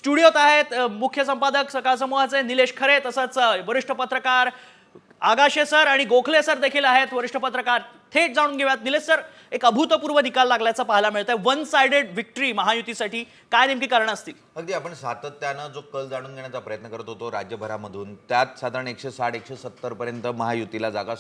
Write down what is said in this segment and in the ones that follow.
स्टुडिओत आहेत मुख्य संपादक सकाळ समूहाचे निलेश खरे, तसंच वरिष्ठ पत्रकार आगाशे सर आणि गोखले सर देखील आहेत वरिष्ठ पत्रकार. थेट जाणून घेऊयात. निलेश सर, एक अभूतपूर्व निकाल लागल्याचं पाहायला मिळतंय. वन साइडेड विक्ट्री महायुतीसाठी. काय नेमकी कारण असतील? अगदी आपण सातत्यानं जो कल जाणून घेण्याचा प्रयत्न करत होतो राज्यभरामधून, त्यात साधारण 160-170 पर्यंत महायुतीला जागा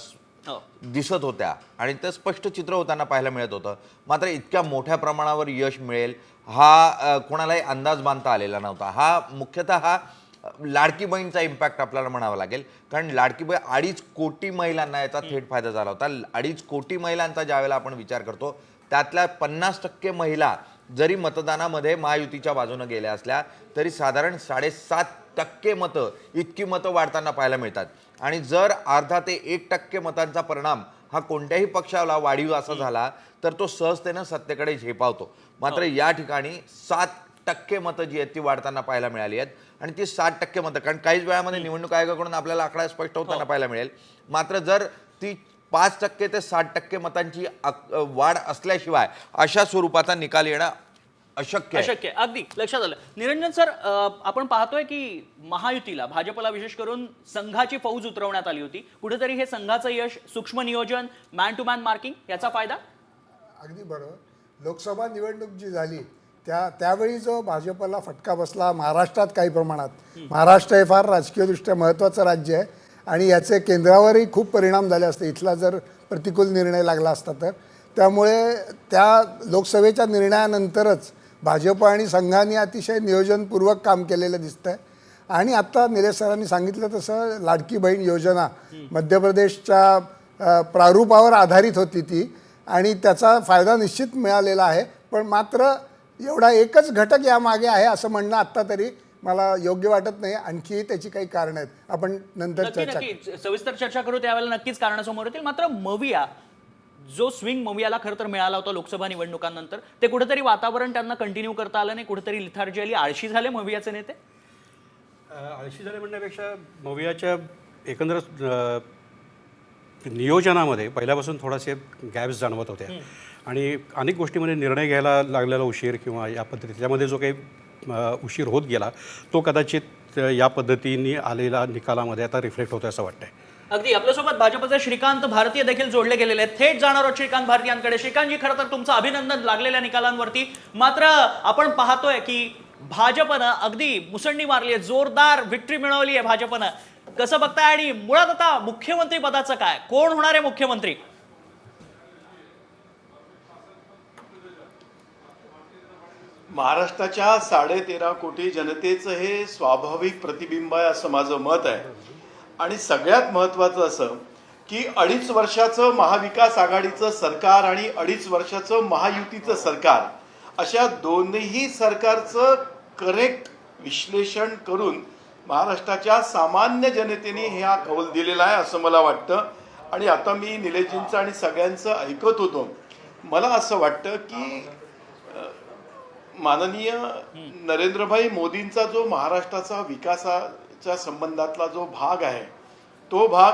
दिसत होत्या आणि ते स्पष्ट चित्र होताना पाहायला मिळत होतं. मात्र इतक्या मोठ्या प्रमाणावर यश मिळेल हा कोणालाही अंदाज बांधता आलेला नव्हता. हा मुख्यतः लाडकी बहीणचा इम्पॅक्ट आपल्याला म्हणावा लागेल, कारण लाडकी बहीण 2.5 कोटी महिलांना याचा थेट फायदा झाला होता. 2.5 कोटी महिलांचा ज्यावेळेला आपण विचार करतो, त्यातल्या 50% महिला जरी मतदानामध्ये महायुतीच्या बाजूने गेल्या असल्या तरी साधारण 7.5% मतं, इतकी मतं वाढताना पाहायला मिळतात. आणि जर अर्धा ते 1% मतांचा परिणाम हा कोणत्याही पक्षाला वाढीव असा झाला तर तो सहजतेनं सत्तेकडे झेपावतो. मात्र या ठिकाणी 7% मतं जी आहेत ती वाढताना पाहायला मिळाली आहेत. आणि ती 7% मतं, कारण काहीच वेळामध्ये निवडणूक आयोगाकडून आपल्याला आकडा स्पष्ट होताना पाहायला मिळेल. मात्र जर ती 5% ते 7% मतांची वाढ असल्याशिवाय अशा स्वरूपाचा निकाल येणं अशक्य आहे. अगदी लक्षात आलं. निरंजन सर, आपण पाहतोय की महायुतीला, भाजपला विशेष करून संघाची फौज उतरवण्यात आली होती. कुठेतरी हे संघाचं यश, सूक्ष्म नियोजन, मॅन टू मॅन मार्किंग याचा फायदा? अगदी बरोबर. लोकसभा निवडणूक जी झाली त्यावेळी जो भाजपला फटका बसला महाराष्ट्रात काही प्रमाणात, महाराष्ट्र हे फार राजकीयदृष्ट्या महत्त्वाचं राज्य आहे आणि याचे केंद्रावरही खूप परिणाम झाले असते इथला जर प्रतिकूल निर्णय लागला असता तर. त्यामुळे त्या लोकसभेच्या निर्णयानंतरच भाजप आणि संघाने अतिशय नियोजनपूर्वक काम केलेलं दिसतं आहे. आणि आत्ता निलेश सरांनी सांगितलं तसं लाडकी बहीण योजना मध्य प्रदेशच्या प्रारूपावर आधारित होती ती, आणि त्याचा फायदा निश्चित मिळालेला आहे. पण मात्र एवढा एकच घटक यामागे आहे असं म्हणणं आत्ता तरी मला योग्य वाटत नाही. आणखी त्याची काही कारणं आहेत, आपण नंतर सविस्तर चर्चा करू, त्यावेळेला नक्कीच कारणं समोर येतील. मात्र मविया, जो स्विंग मवियाला खरं तर मिळाला होता लोकसभा निवडणुकांनंतर, ते कुठेतरी वातावरण त्यांना कंटिन्यू करता आलं नाही. कुठेतरी लिथार्जी आली. आळशी झाले मवियाचे नेते. आळशी झाले म्हणण्यापेक्षा मवियाच्या एकंदर नियोजनामध्ये पहिल्यापासून थोडासे गॅप्स जाणवत होत्या आणि अनेक गोष्टीमध्ये निर्णय घ्यायला लागलेला उशीर किंवा या पद्धती, त्यामध्ये जो काही उशीर होत गेला तो कदाचित या पद्धतीने आलेल्या निकालामध्ये आता रिफ्लेक्ट होतो असं वाटतंय. अगदी आपल्यासोबत भाजपचे श्रीकांत भारतीय देखील जोडले गेलेले आहेत. थेट जाणार आहोत श्रीकांत भारतीयांकडे. श्रीकांतजी, खरं तर तुमचं अभिनंदन लागलेल्या निकालांवरती. मात्र आपण पाहतोय की भाजपनं अगदी मुसंडी मारली आहे, जोरदार विक्ट्री मिळवली आहे भाजपनं. कसं बघताय? आणि मुळात आता मुख्यमंत्री पदाचं काय, कोण होणार आहे मुख्यमंत्री? महाराष्ट्राच्या 13.5 कोटी जनतेचं हे स्वाभाविक प्रतिबिंब आहे असं माझं मत आहे. आणि सगळ्यात महत्त्वाचं असं की 2.5 वर्षाचं महाविकास आघाडीचं सरकार आणि 2.5 वर्षाचं महायुतीचं सरकार, अशा दोन्ही सरकारचं करेक्ट विश्लेषण करून महाराष्ट्राच्या सामान्य जनतेने हा कौल दिलेला आहे असं मला वाटतं. आणि आता मी निलेशजींचं आणि सगळ्यांचं ऐकत होतो, मला असं वाटतं की माननीय नरेंद्रभाई मोदींचा जो महाराष्ट्राचा विकासाच्या संबंधातला जो भाग आहे तो भाग,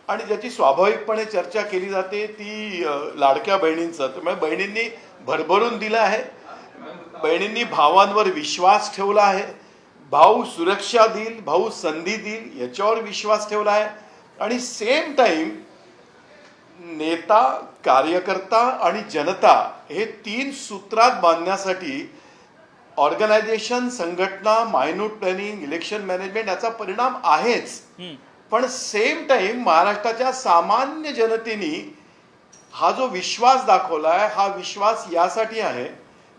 आणि ज्याची स्वाभाविकपणे चर्चा केली जाते ती लाडक्या बहिणींचं. त्यामुळे बहिणींनी भरभरून दिलं आहे, बहिणींनी भावांवर विश्वास ठेवला आहे, भाऊ सुरक्षा देईल, भाऊ संधी देईल याच्यावर विश्वास ठेवला आहे. आणि सेम टाईम नेता, कार्यकर्ता आणि जनता हे 3 सूत्रात बांधण्यासाठी ऑर्गनायझेशन, संघटना, मायन्यूट प्लॅनिंग, इलेक्शन मॅनेजमेंट याचा परिणाम आहेच. पण सेम टाईम महाराष्ट्राच्या सामान्य जनतेने हा जो विश्वास दाखवला आहे, हा विश्वास यासाठी आहे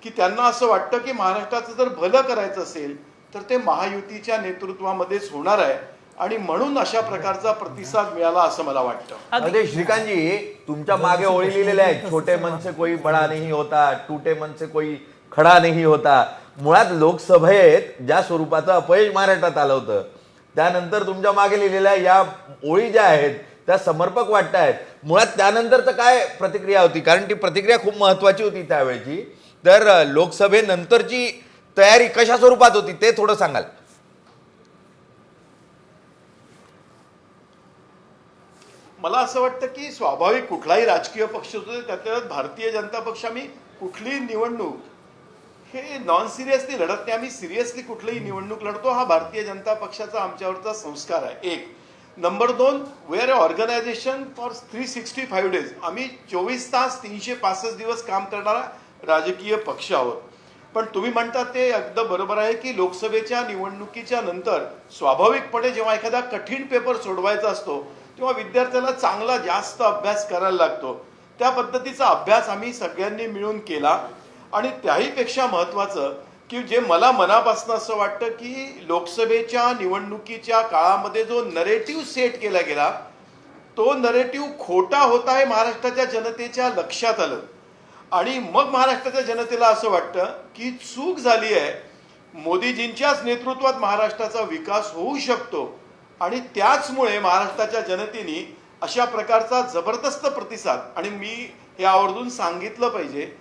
की त्यांना असं वाटतं की महाराष्ट्राचं जर भलं करायचं असेल तर ते महायुतीच्या नेतृत्वामध्येच होणार आहे. आणि म्हणून अशा प्रकारचा प्रतिसाद मिळाला असं मला वाटतं. अरे श्रीकांतजी, तुमच्या मागे ओळी लिहिलेल्या आहेत, छोटे मन से कोई बडा नहीं होता, टूटे मन से कोई खडा नहीं होता. मुळात लोकसभेत ज्या स्वरूपाचं अपयश महाराष्ट्रात आलं होतं त्यानंतर तुमच्या मागे लिहिलेल्या या ओळी ज्या आहेत त्या समर्पक वाटत आहेत. मुळात त्यानंतरचं काय प्रतिक्रिया होती, कारण ती प्रतिक्रिया खूप महत्वाची होती त्यावेळेची. तर लोकसभेनंतरची तयारी कशा स्वरूपात होती ते थोडं सांगाल? मला असं वाटतं की स्वाभाविक कुठलाही राजकीय पक्ष होतो, त्यात भारतीय जनता पक्ष आम्ही कुठलीही निवडणूक हे नॉन सिरियसली लढत नाही. आम्ही सिरियसली कुठलीही निवडणूक लढतो. हा भारतीय जनता पक्षाचा आमच्यावरचा संस्कार आहे. एक. Number 2, we are a organization for 365 days. आम्ही 24 तास 365 दिवस काम करणारा राजकीय पक्ष आहोत. पण तुम्ही म्हणता ते अगदी बरोबर आहे की लोकसभेच्या निवडणुकीच्या नंतर स्वाभाविकपणे जेव्हा एखादा कठीण पेपर सोडवायचा असतो तेव्हा विद्यार्थ्याला चांगला जास्त अभ्यास करायला लागतो. त्या पद्धतीचा अभ्यास आम्ही सगळ्यांनी मिळून केला. आणि त्याहीपेक्षा महत्त्वाचं की जे मला मनापासून असं वाटतं की लोकसभेच्या निवडणुकीच्या काळामध्ये जो नरेटिव्ह सेट केला गेला तो नरेटिव्ह खोटा होता हे महाराष्ट्राच्या जनतेच्या लक्षात आलं. आणि मग महाराष्ट्राच्या जनतेला असं वाटतं की चूक झाली आहे. मोदीजींच्याच नेतृत्वात महाराष्ट्राचा विकास होऊ शकतो. आणि त्याचमुळे महाराष्ट्राच्या जनतेने अशा प्रकारचा जबरदस्त प्रतिसाद, आणि मी हे आवर्जून सांगितलं पाहिजे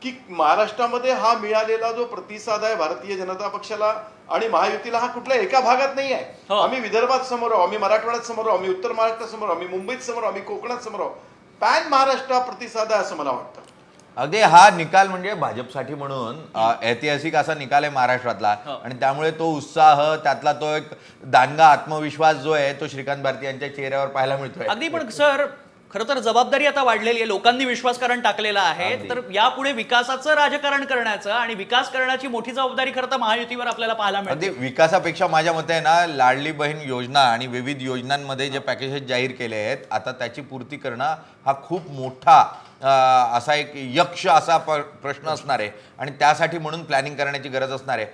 की महाराष्ट्रामध्ये हा मिळालेला जो प्रतिसाद आहे भारतीय जनता पक्षाला आणि महायुतीला हा कुठल्या एका भागात नाही आहे. आम्ही विदर्भात समोर आहोत, आम्ही मराठवाड्यात समोर आहोत, आम्ही उत्तर महाराष्ट्रात समोर आहोत, आम्ही मुंबईत समोर आहोत, आम्ही कोकणात समोर आहोत. पॅन महाराष्ट्र प्रतिसाद आहे असं मला वाटतं. अगदी हा निकाल म्हणजे भाजपसाठी म्हणून ऐतिहासिक असा निकाल आहे महाराष्ट्रातला. आणि त्यामुळे तो उत्साह, त्यातला तो एक दांडगा आत्मविश्वास जो आहे तो श्रीकांत भारती यांच्या चेहऱ्यावर पाहायला मिळतोय. अगदी. पण सर, खरं तर जबाबदारी आता वाढलेली आहे, लोकांनी विश्वासकारण टाकलेला आहे. तर यापुढे विकासाचं राजकारण करण्याचं आणि विकास करण्याची मोठी जबाबदारी खरं तर महायुतीवर आपल्याला पाहायला मिळते. अगदी विकासापेक्षा माझ्या मते आहे ना, लाडली बहीण योजना आणि विविध योजनांमध्ये जे पॅकेजेस जाहीर केले आहेत आता त्याची पूर्ती करणं हा खूप मोठा असा एक यक्ष असा प्रश्न असणार आहे. आणि त्यासाठी म्हणून प्लॅनिंग करण्याची गरज असणार आहे.